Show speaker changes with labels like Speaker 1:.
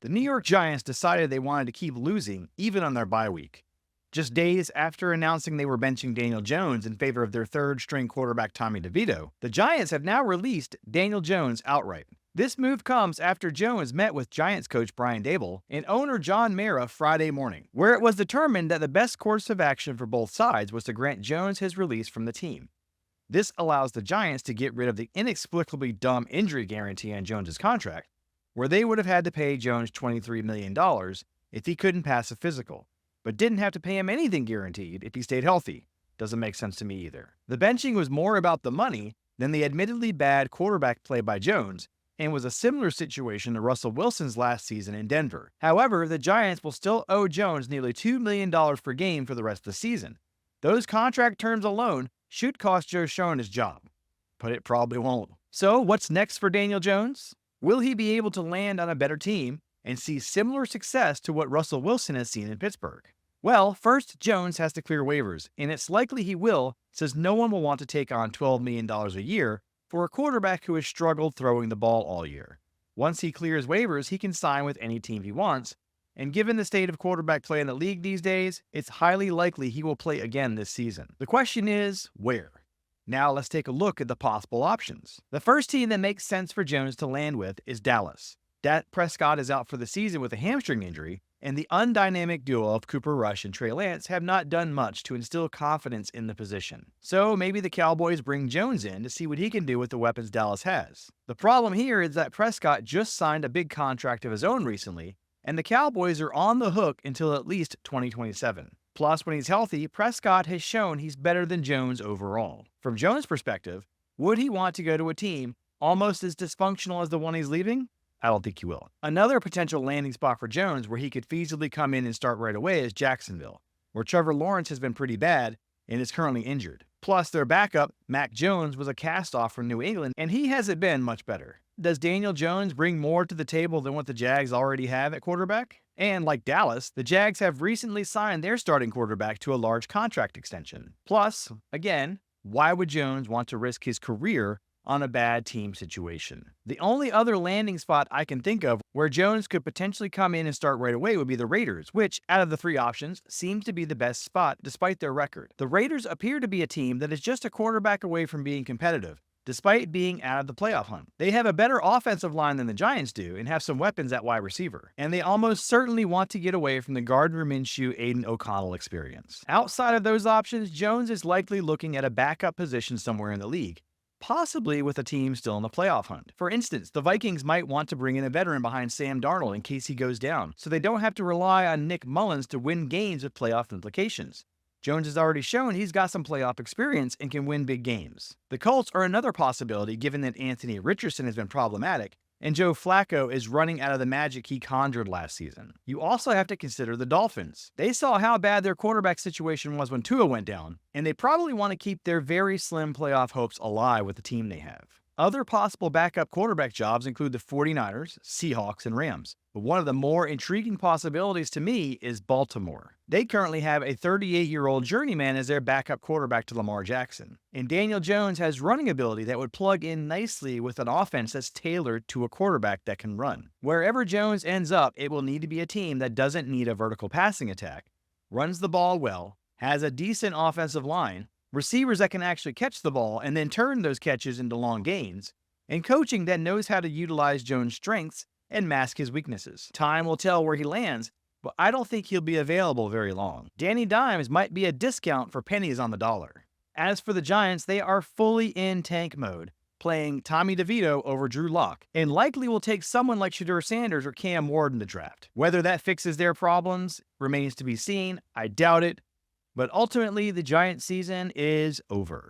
Speaker 1: The New York Giants decided they wanted to keep losing even on their bye week. Just days after announcing they were benching Daniel Jones in favor of their third string quarterback Tommy DeVito, the Giants have now released Daniel Jones outright. This move comes after Jones met with Giants coach Brian Daboll and owner John Mara Friday morning, where it was determined that the best course of action for both sides was to grant Jones his release from the team. This allows the Giants to get rid of the inexplicably dumb injury guarantee on Jones' contract, where they would have had to pay Jones $23 million if he couldn't pass a physical, but didn't have to pay him anything guaranteed if he stayed healthy. Doesn't make sense to me either. The benching was more about the money than the admittedly bad quarterback play by Jones, and was a similar situation to Russell Wilson's last season in Denver. However, the Giants will still owe Jones nearly $2 million per game for the rest of the season. Those contract terms alone should cost Joe Schoen his job, but it probably won't. So what's next for Daniel Jones? Will he be able to land on a better team and see similar success to what Russell Wilson has seen in Pittsburgh? Well, first, Jones has to clear waivers, and it's likely he will, since no one will want to take on $12 million a year for a quarterback who has struggled throwing the ball all year. Once he clears waivers, he can sign with any team he wants, and given the state of quarterback play in the league these days, it's highly likely he will play again this season. The question is, where? Now let's take a look at the possible options. The first team that makes sense for Jones to land with is Dallas. Dak Prescott is out for the season with a hamstring injury, and the undynamic duo of Cooper Rush and Trey Lance have not done much to instill confidence in the position. So maybe the Cowboys bring Jones in to see what he can do with the weapons Dallas has. The problem here is that Prescott just signed a big contract of his own recently, and the Cowboys are on the hook until at least 2027. Plus, when he's healthy, Prescott has shown he's better than Jones overall. From Jones' perspective, would he want to go to a team almost as dysfunctional as the one he's leaving? I don't think he will. Another potential landing spot for Jones where he could feasibly come in and start right away is Jacksonville, where Trevor Lawrence has been pretty bad and is currently injured. Plus, their backup, Mac Jones, was a cast-off from New England, and he hasn't been much better. Does Daniel Jones bring more to the table than what the Jags already have at quarterback? And like Dallas, the Jags have recently signed their starting quarterback to a large contract extension. Plus, again, why would Jones want to risk his career on a bad team situation? The only other landing spot I can think of where Jones could potentially come in and start right away would be the Raiders, which, out of the three options, seems to be the best spot despite their record. The Raiders appear to be a team that is just a quarterback away from being competitive, despite being out of the playoff hunt. They have a better offensive line than the Giants do and have some weapons at wide receiver. And they almost certainly want to get away from the Gardner Minshew, Aiden O'Connell experience. Outside of those options, Jones is likely looking at a backup position somewhere in the league, possibly with a team still in the playoff hunt. For instance, the Vikings might want to bring in a veteran behind Sam Darnold in case he goes down, so they don't have to rely on Nick Mullins to win games with playoff implications. Jones has already shown he's got some playoff experience and can win big games. The Colts are another possibility given that Anthony Richardson has been problematic, and Joe Flacco is running out of the magic he conjured last season. You also have to consider the Dolphins. They saw how bad their quarterback situation was when Tua went down, and they probably want to keep their very slim playoff hopes alive with the team they have. Other possible backup quarterback jobs include the 49ers, Seahawks, and Rams. But one of the more intriguing possibilities to me is Baltimore. They currently have a 38-year-old journeyman as their backup quarterback to Lamar Jackson. And Daniel Jones has running ability that would plug in nicely with an offense that's tailored to a quarterback that can run. Wherever Jones ends up, it will need to be a team that doesn't need a vertical passing attack, runs the ball well, has a decent offensive line, receivers that can actually catch the ball and then turn those catches into long gains, and coaching that knows how to utilize Jones' strengths and mask his weaknesses. Time will tell where he lands, but I don't think he'll be available very long. Danny Dimes might be a discount for pennies on the dollar. As for the Giants, they are fully in tank mode, playing Tommy DeVito over Drew Lock, and likely will take someone like Shedeur Sanders or Cam Ward in the draft. Whether that fixes their problems remains to be seen. I doubt it. But ultimately, the Giants season is over.